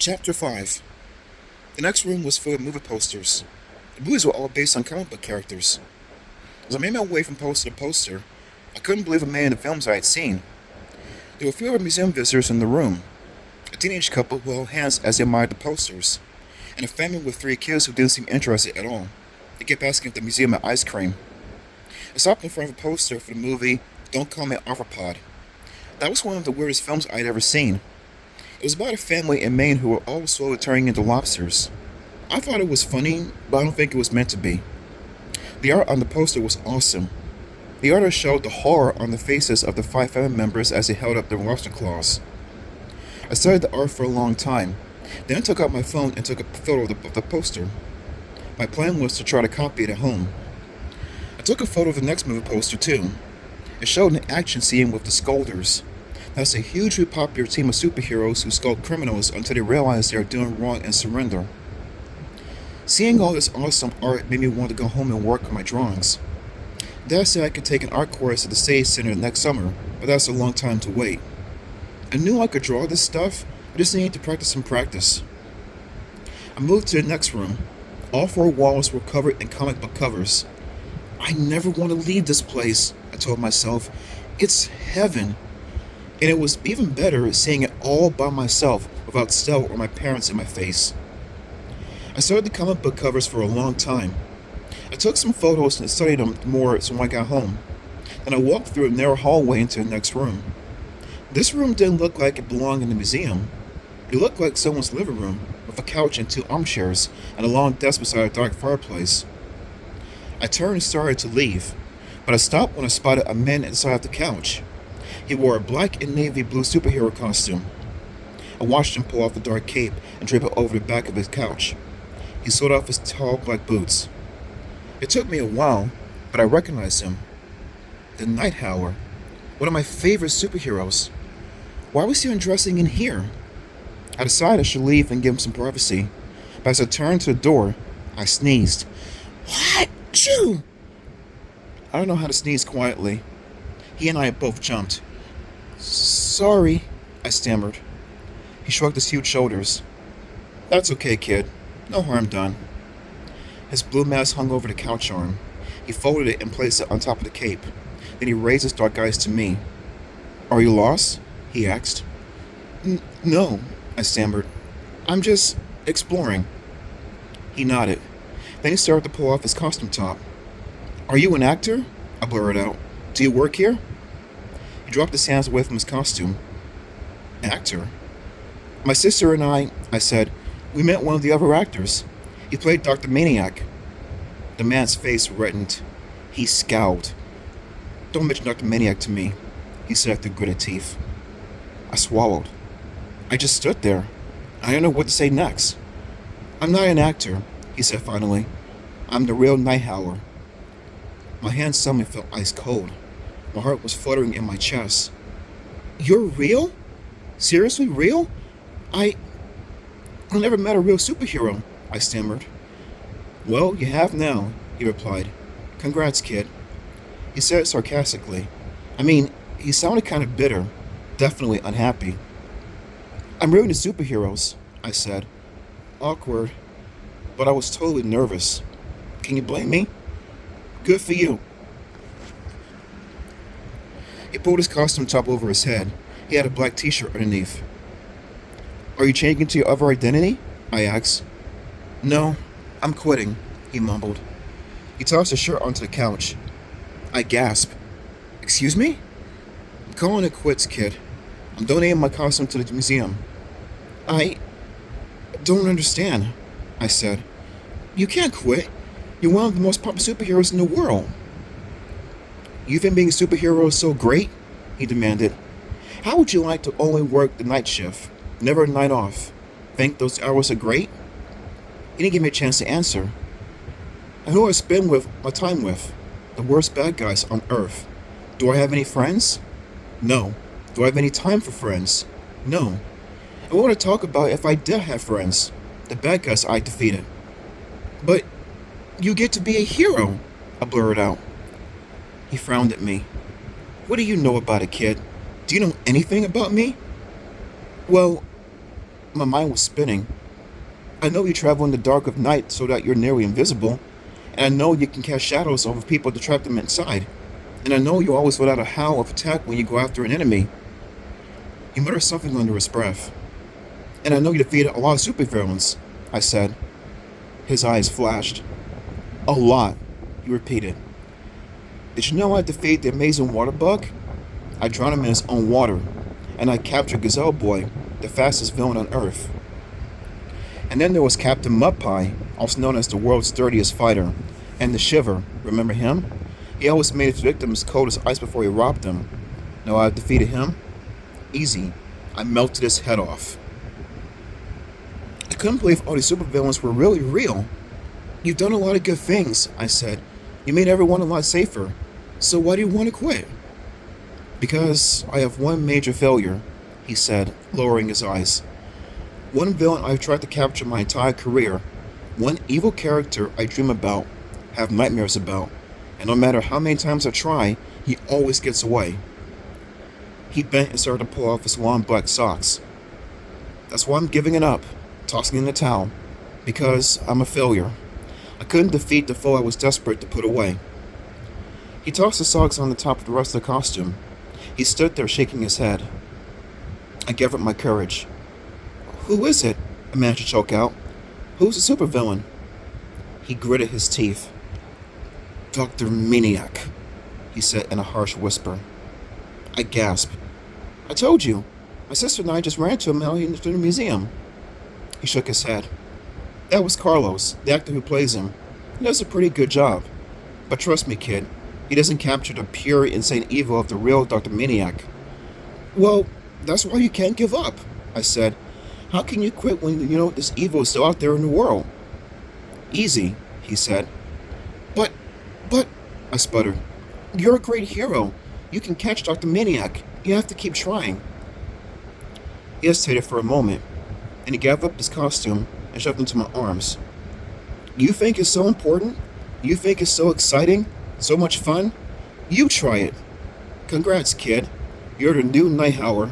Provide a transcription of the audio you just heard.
Chapter 5. The next room was full of movie posters. The movies were all based on comic book characters. As I made my way from poster to poster, I couldn't believe many of the films I had seen. There were fewer museum visitors in the room, a teenage couple who held hands as they admired the posters, and a family with 3 kids who didn't seem interested at all. They kept asking if the museum had ice cream. I stopped in front of a poster for the movie Don't Call Me Arthropod. That was one of the weirdest films I'd ever seen. It was about a family in Maine who were all slowly turning into lobsters. I thought it was funny, but I don't think it was meant to be. The art on the poster was awesome. The artist showed the horror on the faces of the 5 family members as they held up their lobster claws. I studied the art for a long time, then I took out my phone and took a photo of the poster. My plan was to try to copy it at home. I took a photo of the next movie poster too. It showed an action scene with the Scolders. That's a hugely popular team of superheroes who scold criminals until they realize they are doing wrong and surrender. Seeing all this awesome art made me want to go home and work on my drawings. Dad said I could take an art course at the Stage Center next summer, but that's a long time to wait. I knew I could draw this stuff, I just needed to practice and practice. I moved to the next room. All 4 walls were covered in comic book covers. I never want to leave this place, I told myself. It's heaven. And it was even better seeing it all by myself without Stella or my parents in my face. I studied the comic book covers for a long time. I took some photos and studied them more so when I got home. Then I walked through a narrow hallway into the next room. This room didn't look like it belonged in the museum. It looked like someone's living room, with a couch and 2 armchairs and a long desk beside a dark fireplace. I turned and started to leave, but I stopped when I spotted a man inside the couch. He wore a black and navy blue superhero costume. I watched him pull off the dark cape and drape it over the back of his couch. He sewed off his tall black boots. It took me a while, but I recognized him. The Night Howler, one of my favorite superheroes. Why was he undressing in here? I decided I should leave and give him some privacy, but as I turned to the door, I sneezed. Achoo! I don't know how to sneeze quietly. He and I both jumped. Sorry, I stammered. He shrugged his huge shoulders. That's okay, kid. No harm done. His blue mask hung over the couch arm. He folded it and placed it on top of the cape. Then he raised his dark eyes to me. Are you lost? He asked. No, I stammered. I'm just exploring. He nodded. Then he started to pull off his costume top. Are you an actor? I blurted out. Do you work here? He dropped his hands away from his costume. Actor? My sister and I said, we met one of the other actors. He played Dr. Maniac. The man's face reddened. He scowled. Don't mention Dr. Maniac to me, he said through gritted teeth. I swallowed. I just stood there. I didn't know what to say next. I'm not an actor, he said finally. I'm the real Night Howler. My hands suddenly felt ice cold. My heart was fluttering in my chest. You're real? Seriously real? I never met a real superhero, I stammered. Well, you have now, he replied. Congrats, kid. He said it sarcastically. I mean, he sounded kind of bitter, definitely unhappy. I'm really into superheroes, I said. Awkward, but I was totally nervous. Can you blame me? Good for you. He pulled his costume top over his head. He had a black t-shirt underneath. Are you changing to your other identity? I asked. No, I'm quitting, he mumbled. He tossed his shirt onto the couch. I gasped. Excuse me? I'm calling it quits, kid. I'm donating my costume to the museum. I don't understand, I said. You can't quit. You're one of the most popular superheroes in the world. You think being a superhero is so great? He demanded. How would you like to only work the night shift, never a night off? Think those hours are great? He didn't give me a chance to answer. And who I spend my time with? The worst bad guys on Earth. Do I have any friends? No. Do I have any time for friends? No. I want to talk about if I did have friends, the bad guys I defeated. But you get to be a hero, I blurted out. He frowned at me. What do you know about it, kid? Do you know anything about me? Well, My mind was spinning. I know you travel in the dark of night so that you're nearly invisible, and I know you can cast shadows over people to trap them inside, and I know you always let out a howl of attack when you go after an enemy. He muttered something under his breath. And I know you defeated a lot of supervillains, I said. His eyes flashed. A lot, he repeated. Did you know I defeated the amazing water bug? I drowned him in his own water, and I captured Gazelle Boy, the fastest villain on Earth. And then there was Captain Mudpie, also known as the world's dirtiest fighter, and the Shiver, remember him? He always made his victims cold as ice before he robbed them. Know how I defeated him? Easy. I melted his head off. I couldn't believe all these supervillains were really real. You've done a lot of good things, I said. You made everyone a lot safer. So why do you want to quit? Because I have one major failure, he said, lowering his eyes. One villain I've tried to capture my entire career. One evil character I dream about, have nightmares about, and no matter how many times I try, he always gets away. He bent and started to pull off his long black socks. That's why I'm giving it up, tossing in the towel, because I'm a failure. I couldn't defeat the foe I was desperate to put away. He tossed the socks on the top of the rest of the costume. He stood there shaking his head. I gave up my courage. Who is it? I managed to choke out. Who's the supervillain? He gritted his teeth. Dr. Maniac, he said in a harsh whisper. I gasped. I told you. My sister and I just ran to him out in the museum. He shook his head. That was Carlos, the actor who plays him. He does a pretty good job. But trust me, kid, he doesn't capture the pure, insane evil of the real Dr. Maniac. Well, that's why you can't give up, I said. How can you quit when you know this evil is still out there in the world? Easy, he said. But, I sputtered. You're a great hero. You can catch Dr. Maniac. You have to keep trying. He hesitated for a moment, and he gathered up his costume and shoved it into my arms. You think it's so important? You think it's so exciting? So much fun? You try it. Congrats, kid. You're the new Night Howler.